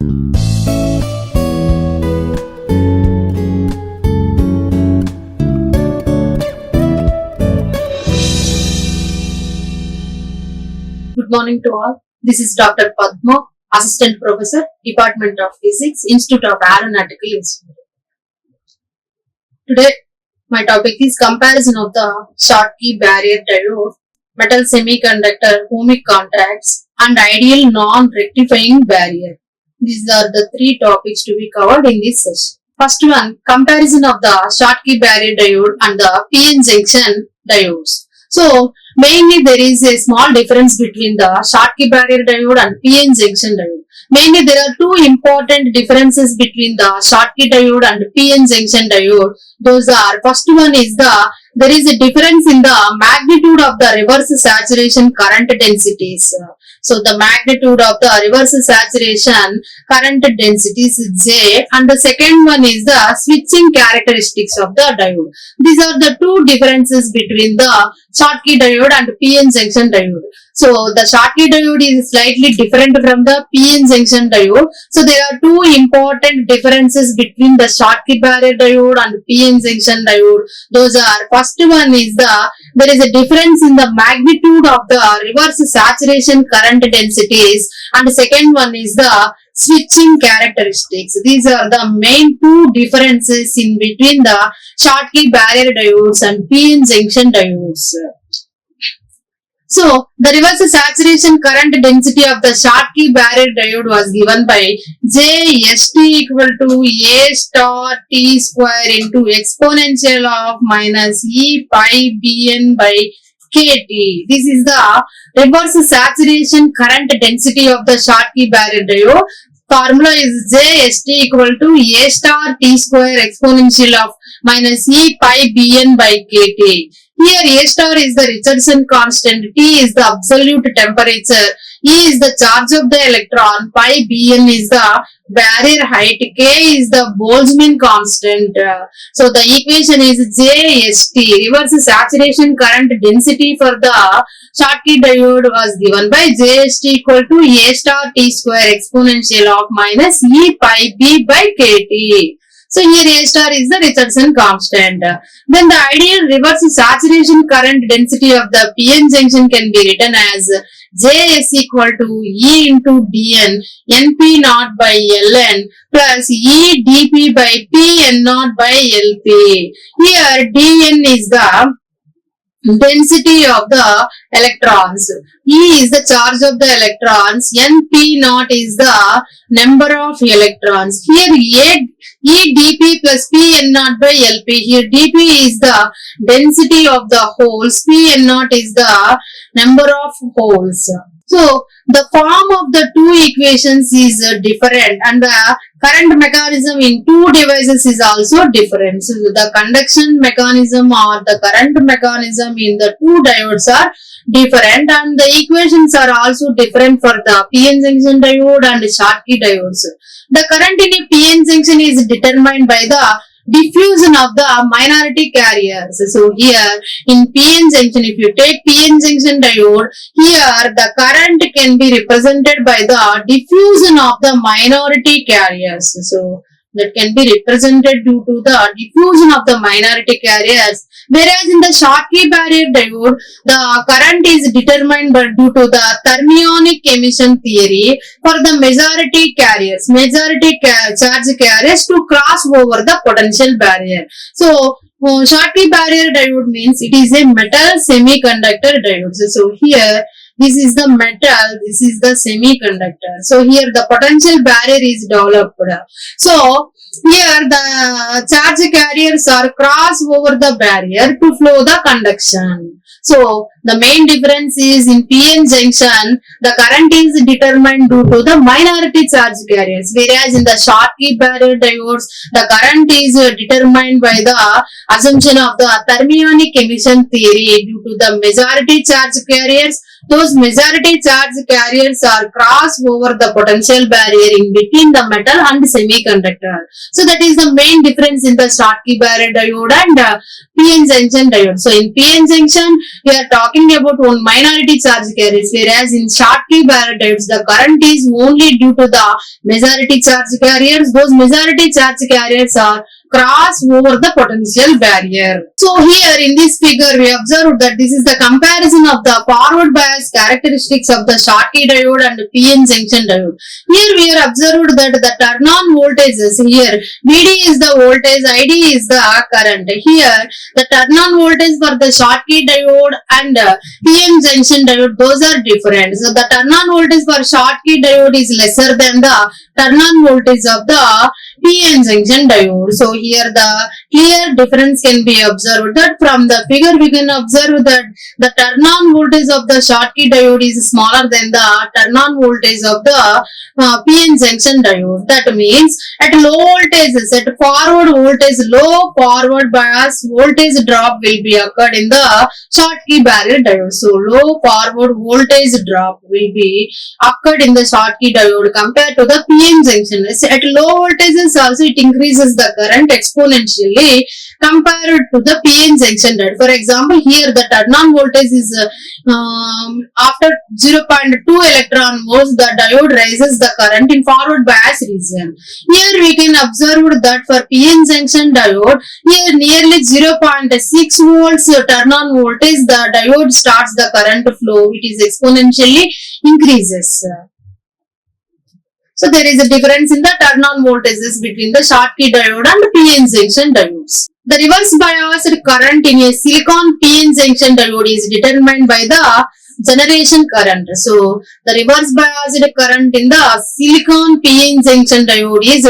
Good morning to all. This is Dr. Padma, Assistant Professor, Department of Physics, Institute of Aeronautical Engineering. Today, my topic is comparison of the Schottky barrier diode, metal semiconductor ohmic contacts, and ideal non-rectifying barrier. These are the three topics to be covered in this session. First one, comparison of the Schottky barrier diode and the PN junction diodes. So, mainly there is a small difference between the Schottky barrier diode and PN junction diode. Mainly there are two important differences between the Schottky diode and PN junction diode. Those are, first one is there is a difference in the magnitude of the reverse saturation current densities. So the magnitude of the reverse saturation current densities is J, and the second one is the switching characteristics of the diode. These are the two differences between the Schottky diode and PN junction diode. So the Schottky diode is slightly different from the PN junction diode. So there are two important differences between the Schottky barrier diode and PN junction diode. Those are, first one is there is a difference in the magnitude of the reverse saturation current densities, and the second one is the switching characteristics. These are the main two differences in between the Schottky barrier diodes and PN junction diodes. So, the reverse saturation current density of the Schottky barrier diode was given by JST equal to A star T square into exponential of minus E pi Bn by KT. This is the reverse saturation current density of the Schottky barrier diode. Formula is JST equal to A star T square exponential of minus E pi Bn by KT. Here A star is the Richardson constant, T is the absolute temperature, E is the charge of the electron, pi Bn is the barrier height, K is the Boltzmann constant. So the equation is JST, reverse saturation current density for the Schottky diode was given by JST equal to A star T square exponential of minus E pi B by KT. So here A star is the Richardson constant. Then the ideal reverse saturation current density of the PN junction can be written as Js equal to E into Dn Np naught by Ln plus E dP by Pn naught by Lp. Here Dn is the density of the electrons, E is the charge of the electrons, Np naught is the number of electrons. Here E dP plus Pn naught by Lp. Here dP is the density of the holes, Pn naught is the number of holes. So the form of the two equations is different, and the current mechanism in two devices is also different. So the conduction mechanism or the current mechanism in the two diodes are different, and the equations are also different for the PN junction diode and Schottky diodes. The current in a PN junction is determined by the diffusion of the minority carriers. So here in PN junction, if you take PN junction diode, here the current can be represented by the diffusion of the minority carriers. So that can be represented due to the diffusion of the minority carriers. Whereas in the Schottky barrier diode, the current is determined due to the thermionic emission theory for the majority carriers, charge carriers to cross over the potential barrier. So, Schottky barrier diode means it is a metal semiconductor diode. So, here this is the metal, this is the semiconductor. So, here the potential barrier is developed. So, here the charge carriers are cross over the barrier to flow the conduction. So the main difference is in PN junction, the current is determined due to the minority charge carriers, whereas in the Schottky barrier diodes, the current is determined by the assumption of the thermionic emission theory due to the majority charge carriers those majority charge carriers are cross over the potential barrier in between the metal and semiconductor. So that is the main difference in the Schottky barrier diode and PN junction diode. So in PN junction, we are talking about one minority charge carriers, whereas in Schottky barrier diodes, the current is only due to the majority charge carriers. Those majority charge carriers are cross over the potential barrier. So here in this figure, we observe that this is the comparison of the forward bias characteristics of the Schottky diode and PN junction diode. Here we are observed that the turn-on voltages here, VD is the voltage, ID is the current. Here the turn-on voltage for the Schottky diode and PN junction diode, those are different. So the turn-on voltage for Schottky diode is lesser than the turn-on voltage of the PN junction diode. So here the clear difference can be observed that from the figure we can observe that the turn-on voltage of the Schottky diode is smaller than the turn-on voltage of the PN junction diode. That means at low voltages, at forward voltage, low forward bias voltage drop will be occurred in the Schottky barrier diode. So low forward voltage drop will be occurred in the Schottky diode compared to the PN junction. At low voltages also it increases the current exponentially compared to the PN junction diode. For example, here the turn-on voltage is after 0.2 electron volts, the diode raises the current in forward bias region. Here we can observe that for PN junction diode, here nearly 0.6 volts turn-on voltage, the diode starts the current flow. It is exponentially increases. So there is a difference in the turn-on voltages between the Schottky diode and PN junction diodes. The reverse biased current in a silicon PN junction diode is determined by the generation current. So the reverse biased current in the silicon PN junction diode is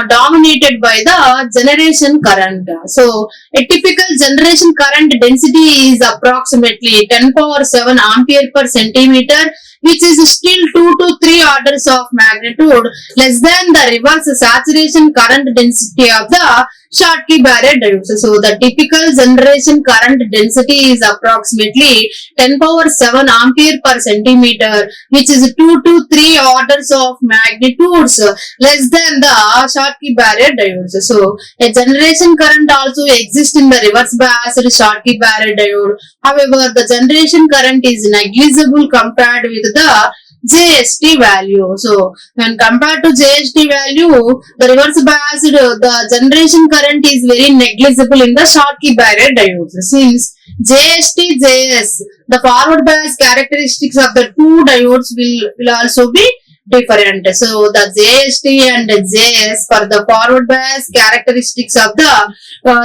dominated by the generation current. So a typical generation current density is approximately 10 power 7 ampere per centimeter, which is still 2 to 3 orders of magnitude less than the reverse saturation current density of the Schottky barrier diodes. So the typical generation current density is approximately 10 power 7 ampere per centimeter, which is 2 to 3 orders of magnitudes less than the Schottky barrier diodes. So a generation current also exists in the reverse biased Schottky barrier diode. However, the generation current is negligible compared with the JST value. So when compared to JST value, the reverse biased, the generation current is very negligible in the Schottky barrier diodes. Since JST, JS, the forward bias characteristics of the two diodes will also be different. So the JST and JS for the forward bias characteristics of the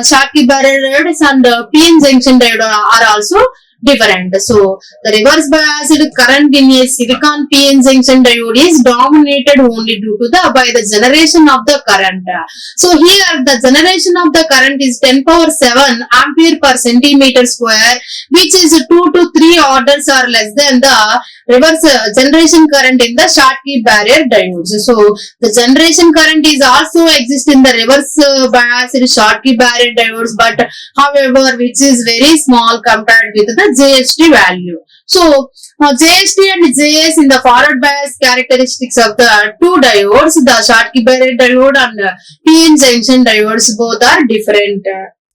Schottky barrier diodes and PN junction diode are also different. So the reverse biased current in a silicon PN junction diode is dominated only due to by the generation of the current. So here the generation of the current is 10 power 7 ampere per centimeter square, which is 2 to 3 orders or less than the reverse generation current in the Schottky barrier diodes. So the generation current is also exist in the reverse biased Schottky barrier diodes, but however which is very small compared with the JST value. So JST and JS in the forward bias characteristics of the two diodes, the Schottky barrier diode and PN junction diodes, both are different.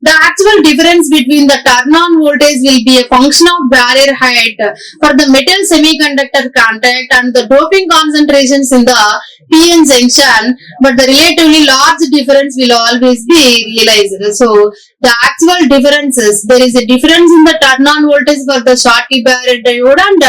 The actual difference between the turn-on voltage will be a function of barrier height for the metal semiconductor contact and the doping concentrations in the PN junction, but the relatively large difference will always be realized. So the actual differences, there is a difference in the turn-on voltage for the Schottky barrier diode and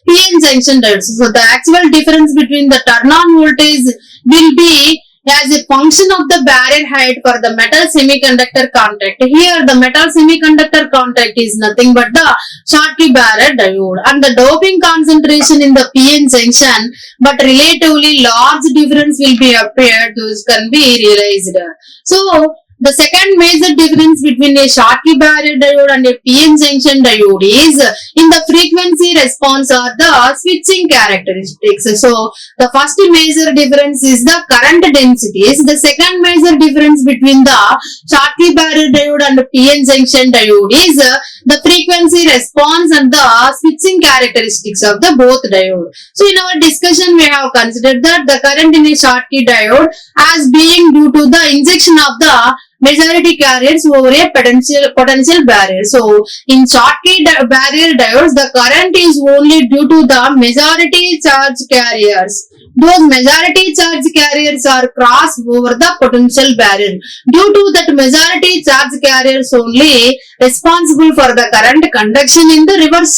PN junction diode. So the actual difference between the turn-on voltage will be as a function of the barrier height for the metal semiconductor contact. Here the metal semiconductor contact is nothing but the Schottky barrier diode, and the doping concentration in the PN junction, but relatively large difference will be appeared, those can be realized. So the second major difference between a Schottky barrier diode and a PN junction diode is in the frequency response or the switching characteristics. So the first major difference is the current densities. The second major difference between the Schottky barrier diode and PN junction diode is the frequency response and the switching characteristics of the both diode. So in our discussion we have considered that the current in a Schottky diode as being due to the injection of the majority carriers over a potential barrier. So in Schottky barrier diodes, the current is only due to the majority charge carriers. Those majority charge carriers are crossed over the potential barrier. Due to that majority charge carriers only responsible for the current conduction in the reverse,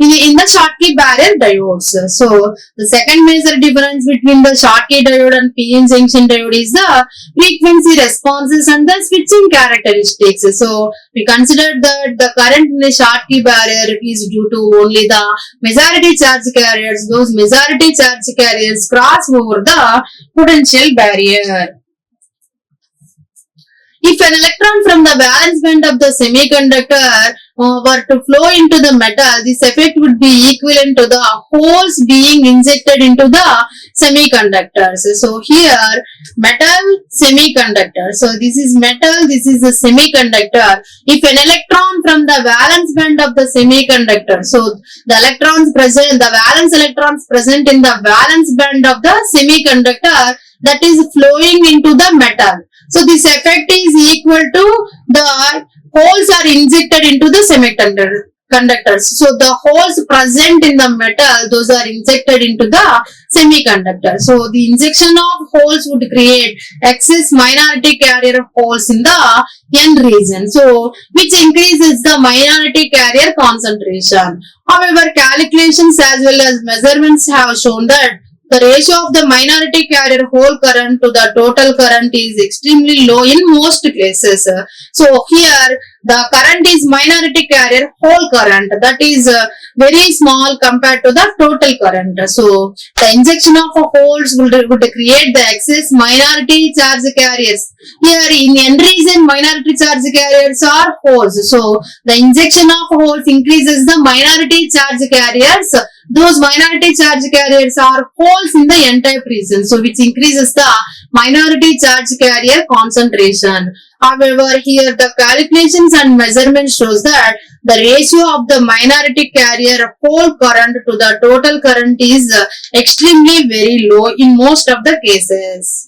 in the Schottky barrier diodes. So the second major difference between the Schottky diode and p-n junction diode is the frequency responses and the switching characteristics. So we considered that the current in the Schottky barrier is due to only the majority charge carriers. Those majority charge carriers cross over the potential barrier. If an electron from the valence band of the semiconductor were to flow into the metal, this effect would be equivalent to the holes being injected into the semiconductors. So here, metal, semiconductor. So this is metal, this is the semiconductor. If an electron from the valence band of the semiconductor, so the electrons present, the valence electrons present in the valence band of the semiconductor, that is flowing into the metal. So this effect is equal to the holes are injected into the semiconductors. So the holes present in the metal, those are injected into the semiconductor. So the injection of holes would create excess minority carrier holes in the N region. So which increases the minority carrier concentration. However, calculations as well as measurements have shown that the ratio of the minority carrier hole current to the total current is extremely low in most cases. So here the current is minority carrier hole current, that is very small compared to the total current. So the injection of holes would create the excess minority charge carriers. Here in N region minority charge carriers are holes. So the injection of holes increases the minority charge carriers. Those minority charge carriers are holes in the N-type region, so which increases the minority charge carrier concentration. However, here the calculations and measurements shows that the ratio of the minority carrier hole current to the total current is extremely very low in most of the cases.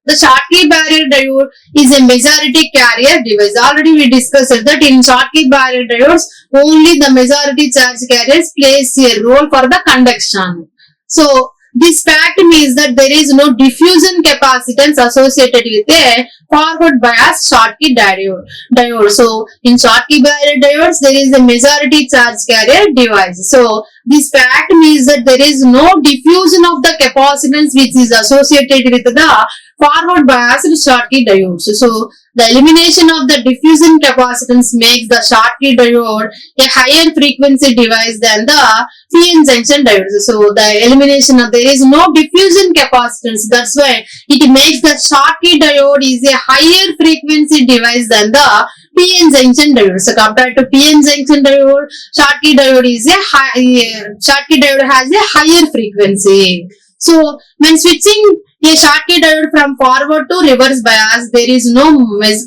The Schottky barrier diode is a majority carrier device. Already we discussed that in Schottky barrier diodes, only the majority charge carriers plays a role for the conduction. So this fact means that there is no diffusion capacitance associated with a forward bias Schottky diode. So in Schottky barrier diodes, there is a majority charge carrier device. So this fact means that there is no diffusion of the capacitance which is associated with the forward biased Schottky diodes. So the elimination of the diffusion capacitance makes the Schottky diode a higher frequency device than the p-n junction diodes. So the elimination of, there is no diffusion capacitance, that's why it makes the Schottky diode is a higher frequency device than the p-n junction diode. So compared to p-n junction diode, Schottky diode is Schottky diode has a higher frequency. So when switching a Schottky diode from forward to reverse bias, there is no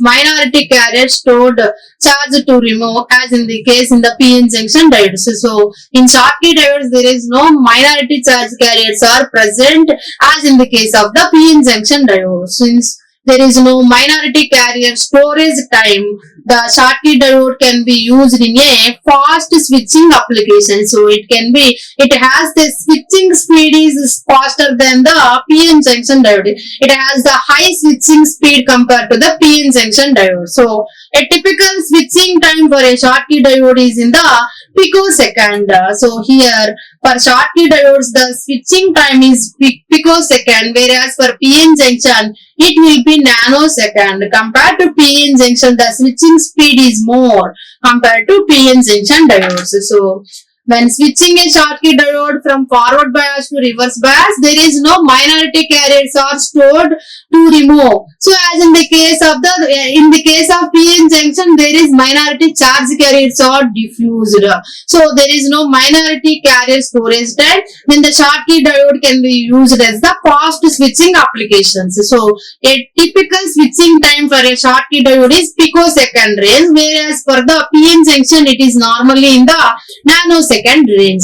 minority carrier stored charge to remove as in the case in the p-n junction diodes. So in Schottky diodes, there is no minority charge carriers are present as in the case of the p-n junction diode. Since there is no minority carrier storage time, the Schottky diode can be used in a fast switching application. So it has the switching speed is faster than the p-n junction diode. It has the high switching speed compared to the p-n junction diode. So a typical switching time for a Schottky diode is in the picosecond. So here for Schottky diodes, the switching time is picosecond, whereas for p-n junction it will be nanosecond. Compared to p-n junction, the switching speed is more compared to p-n junction diodes. So When switching a Schottky diode from forward bias to reverse bias, there is no minority carriers are stored to remove. So as in the case of PN junction, there is minority charge carriers are diffused. So there is no minority carrier storage time. Then the Schottky diode can be used as the fast switching applications. So a typical switching time for a Schottky diode is picosecond range, whereas for the PN junction it is normally in the nanosecond range.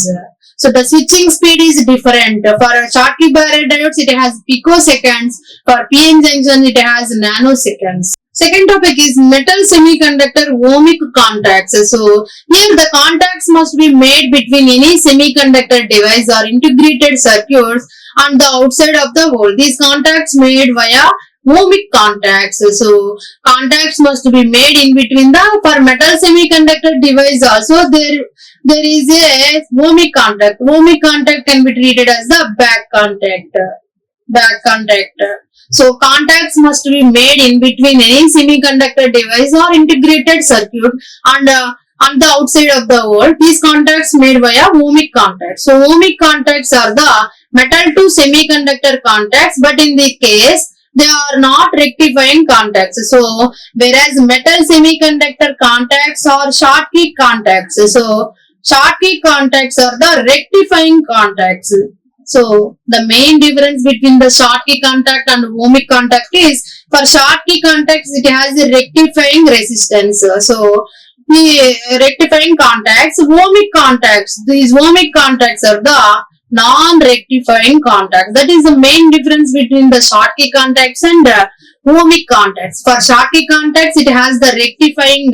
So the switching speed is different. For Schottky barrier diodes it has picoseconds. For PN junction it has nanoseconds. Second topic is metal semiconductor ohmic contacts. So here the contacts must be made between any semiconductor device or integrated circuits on the outside of the hole. These contacts made via ohmic contacts. So contacts must be made in between the, for metal semiconductor device also there is a ohmic contact. Ohmic contact can be treated as the back contact. So contacts must be made in between any semiconductor device or integrated circuit and on the outside of the hole. These contacts made via ohmic contacts. So ohmic contacts are the metal to semiconductor contacts, but in the case they are not rectifying contacts. So whereas metal semiconductor contacts are Schottky contacts. So Schottky contacts are the rectifying contacts. So the main difference between the Schottky contact and ohmic contact is, for Schottky contacts it has a rectifying resistance. So the rectifying contacts, ohmic contacts, these ohmic contacts are the non-rectifying contacts. That is the main difference between the Schottky contacts and ohmic contacts. For Schottky contacts it has the rectifying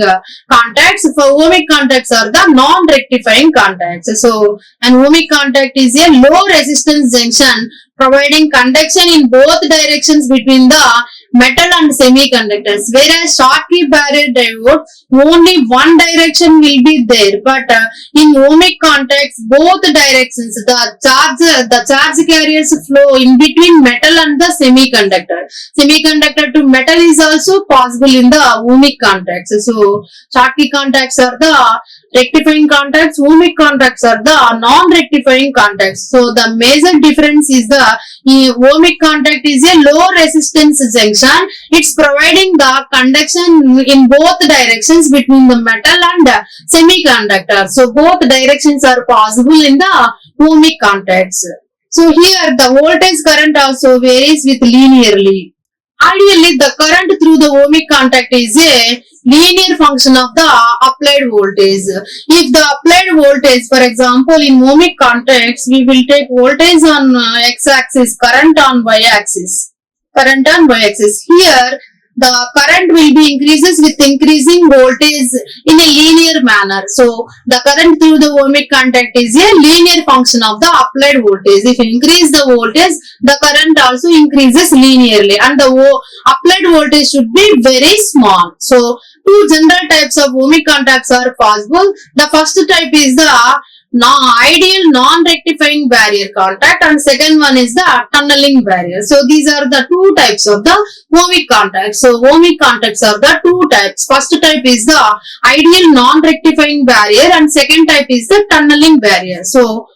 contacts. For ohmic contacts are the non-rectifying contacts. So an ohmic contact is a low resistance junction providing conduction in both directions between the metal and semiconductors, whereas Schottky barrier diode only one direction will be there, but in ohmic contacts both directions the charge carriers flow in between metal and the semiconductor to metal is also possible in the ohmic contacts. So Schottky contacts are the rectifying contacts, ohmic contacts are the non-rectifying contacts. So the major difference is the ohmic contact is a low resistance junction. It's providing the conduction in both directions between the metal and semiconductor. So both directions are possible in the ohmic contacts. So here the voltage current also varies with linearly. Ideally, the current through the ohmic contact is a linear function of the applied voltage. If the applied voltage, for example, in ohmic contacts, we will take voltage on x-axis, current on y-axis. Here, the current will be increases with increasing voltage in a linear manner. So the current through the ohmic contact is a linear function of the applied voltage. If you increase the voltage, the current also increases linearly, and the applied voltage should be very small. So two general types of ohmic contacts are possible. The first type is the ideal non-rectifying barrier contact, and second one is the tunneling barrier. So these are the two types of the ohmic contacts. So ohmic contacts are the two types. First type is the ideal non-rectifying barrier and second type is the tunneling barrier. So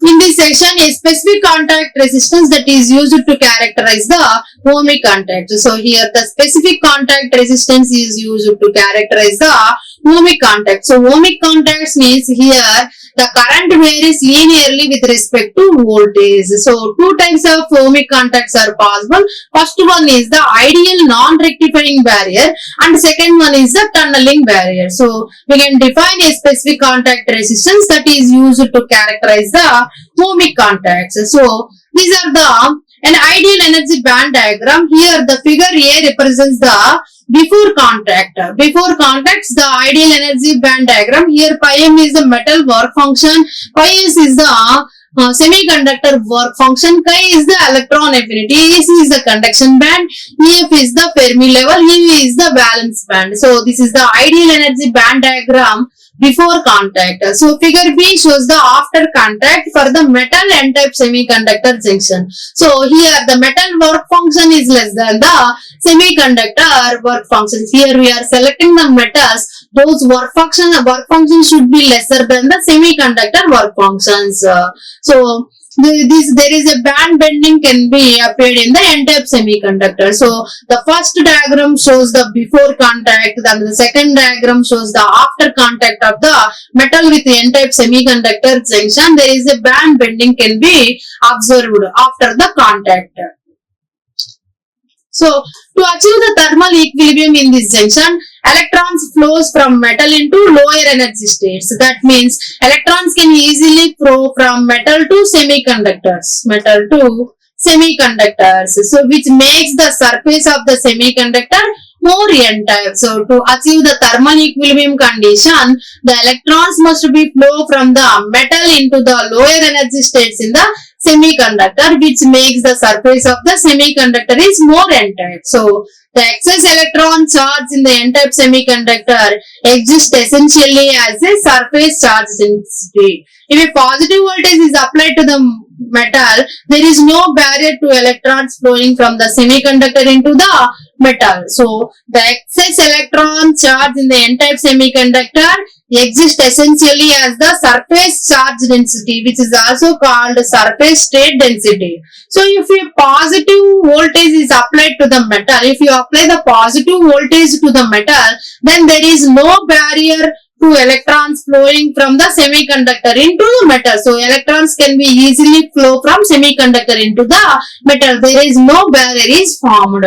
in this section, a specific contact resistance that is used to characterize the ohmic contact. So here the specific contact resistance is used to characterize the ohmic contact. So ohmic contacts means here the current varies linearly with respect to voltage. So two types of ohmic contacts are possible. First one is the ideal non-rectifying barrier and second one is the tunneling barrier. So we can define a specific contact resistance that is used to characterize the ohmic contacts. So these are an ideal energy band diagram. Here the figure A represents the before contact. Before contacts, the ideal energy band diagram. Here pi m is the metal work function, pi s is the semiconductor work function, chi is the electron affinity, E is the conduction band, EF is the Fermi level, E is the valence band. So this is the ideal energy band diagram before contact. So figure B shows the after contact for the metal n-type semiconductor junction. So here the metal work function is less than the semiconductor work functions. Here we are selecting the metals those work functions should be lesser than the semiconductor work functions. So there is a band bending can be appeared in the n-type semiconductor. So the first diagram shows the before contact, then the second diagram shows the after contact of the metal with the n-type semiconductor junction. There is a band bending can be observed after the contact. So to achieve the thermal equilibrium in this junction, electrons flows from metal into lower energy states. That means electrons can easily flow from metal to semiconductors. So which makes the surface of the semiconductor more n-type. So to achieve the thermal equilibrium condition, the electrons must be flow from the metal into the lower energy states in the semiconductor, which makes the surface of the semiconductor is more n-type. So the excess electron charge in the n-type semiconductor exists essentially as a surface charge density. If a positive voltage is applied to the metal, there is no barrier to electrons flowing from the semiconductor into the metal. So the excess electron charge in the n-type semiconductor exists essentially as the surface charge density, which is also called surface state density. So if a positive voltage is applied to the metal, if you apply the positive voltage to the metal, then there is no barrier to electrons flowing from the semiconductor into the metal. So electrons can be easily flow from semiconductor into the metal. There is no barrier is formed.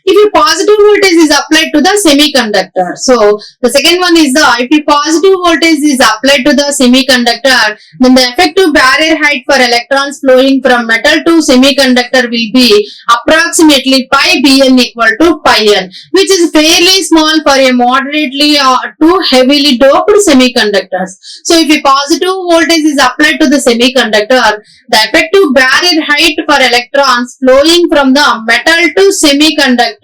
If a positive voltage is applied to the semiconductor. So the second one is if a positive voltage is applied to the semiconductor, then the effective barrier height for electrons flowing from metal to semiconductor will be approximately pi Bn equal to pi n, which is fairly small for a moderately to heavily doped semiconductors. So if a positive voltage is applied to the semiconductor, the effective barrier height for electrons flowing from the metal to semiconductor,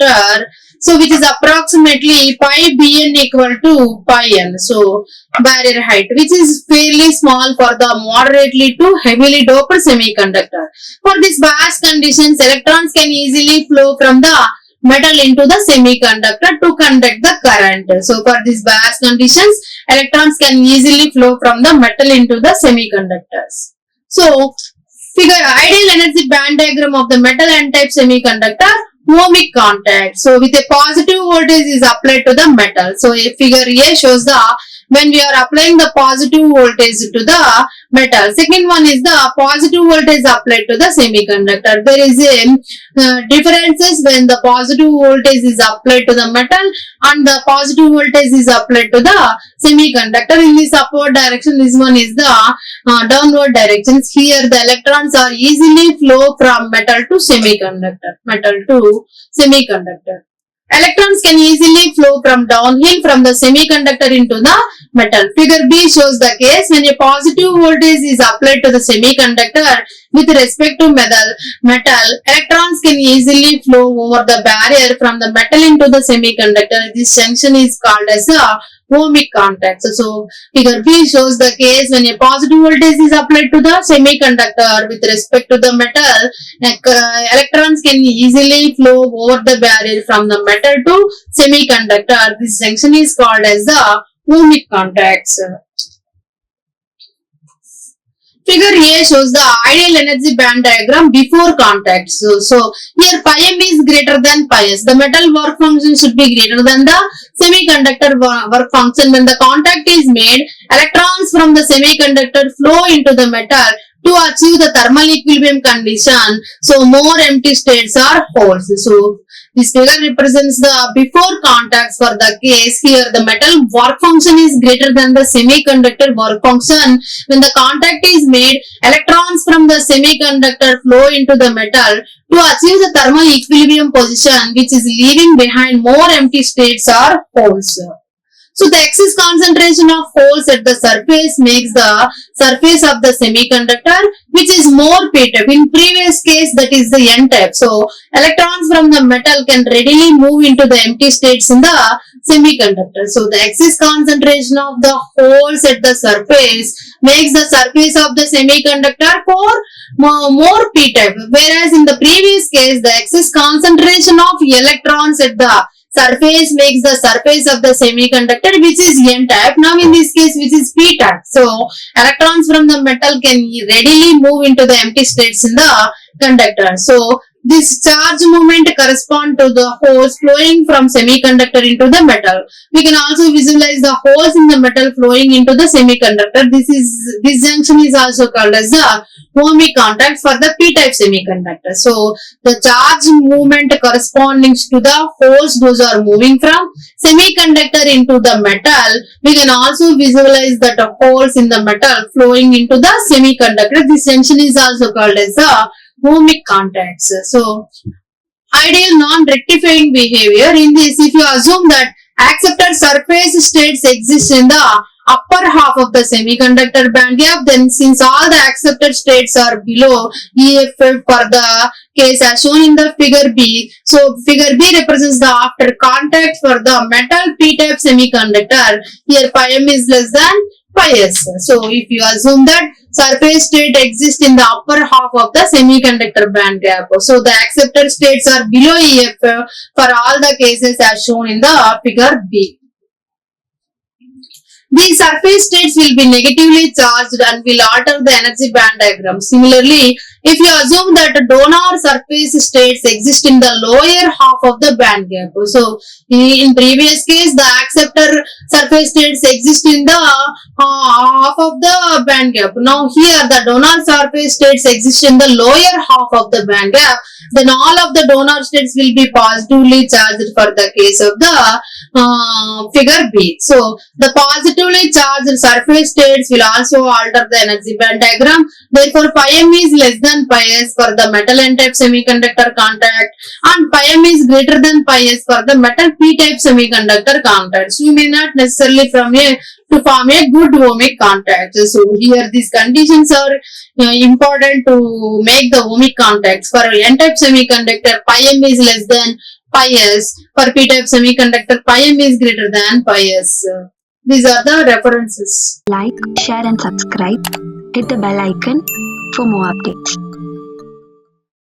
so which is approximately pi Bn equal to pi n. So barrier height, which is fairly small for the moderately to heavily doped semiconductor. For this bias conditions, electrons can easily flow from the metal into the semiconductor to conduct the current. So for these bias conditions, electrons can easily flow from the metal into the semiconductors. So figure ideal energy band diagram of the metal n-type semiconductor, ohmic contact. So with a positive voltage is applied to the metal. So a figure A shows the when we are applying the positive voltage to the metal. Second one is the positive voltage applied to the semiconductor. There is a differences when the positive voltage is applied to the metal and the positive voltage is applied to the semiconductor. In this upward direction, this one is the downward directions. Here the electrons are easily flow from metal to semiconductor. Electrons can easily flow from downhill from the semiconductor into the metal. Figure B shows the case when a positive voltage is applied to the semiconductor with respect to metal, electrons can easily flow over the barrier from the metal into the semiconductor. This junction is called as a ohmic contact. So figure B shows the case when a positive voltage is applied to the semiconductor with respect to the metal, electrons can easily flow over the barrier from the metal to semiconductor. This junction is called as the ohmic contacts. Figure A shows the ideal energy band diagram before contact. So here pi m is greater than pi s. The metal work function should be greater than the semiconductor work function. When the contact is made, electrons from the semiconductor flow into the metal to achieve the thermal equilibrium condition. So more empty states are holes. So this figure represents the before contacts for the case. Here the metal work function is greater than the semiconductor work function. When the contact is made, electrons from the semiconductor flow into the metal to achieve the thermal equilibrium position, which is leaving behind more empty states or holes. So the excess concentration of holes at the surface makes the surface of the semiconductor, which is more p-type. In previous case, that is the n-type. So electrons from the metal can readily move into the empty states in the semiconductor. So the excess concentration of the holes at the surface makes the surface of the semiconductor more p-type. Whereas in the previous case, the excess concentration of electrons at the surface makes the surface of the semiconductor which is n type. Now in this case which is p type. So electrons from the metal can readily move into the empty states in the conductor. So this charge movement correspond to the holes flowing from semiconductor into the metal. We can also visualize the holes in the metal flowing into the semiconductor. This junction is also called as the ohmic contact for the p-type semiconductor. So the charge movement corresponding to the holes those are moving from semiconductor into the metal. We can also visualize that the holes in the metal flowing into the semiconductor. This junction is also called as the ohmic contacts. So ideal non-rectifying behavior in this, if you assume that accepted surface states exist in the upper half of the semiconductor band gap, then since all the accepted states are below EFF for the case as shown in the figure B, so figure B represents the after contact for the metal p-type semiconductor. Here pi m is less than pi s. So if you assume that surface state exists in the upper half of the semiconductor band gap, so the accepted states are below EFF for all the cases as shown in the figure B. These surface states will be negatively charged and will alter the energy band diagram. Similarly, if you assume that donor surface states exist in the lower half of the band gap, so in previous case the acceptor surface states exist in the half of the band gap. Now here the donor surface states exist in the lower half of the band gap. Then all of the donor states will be positively charged for the case of the figure B. So the positively charged surface states will also alter the energy band diagram. Therefore pi m is less than pi s for the metal n-type semiconductor contact and pi m is greater than pi s for the metal p-type semiconductor contacts. We may not necessarily form a good ohmic contact. So here these conditions are important to make the ohmic contacts. For n-type semiconductor pi m is less than pi s. For p-type semiconductor pi m is greater than pi s. These are the references. Like, share and subscribe. Hit the bell icon for more updates.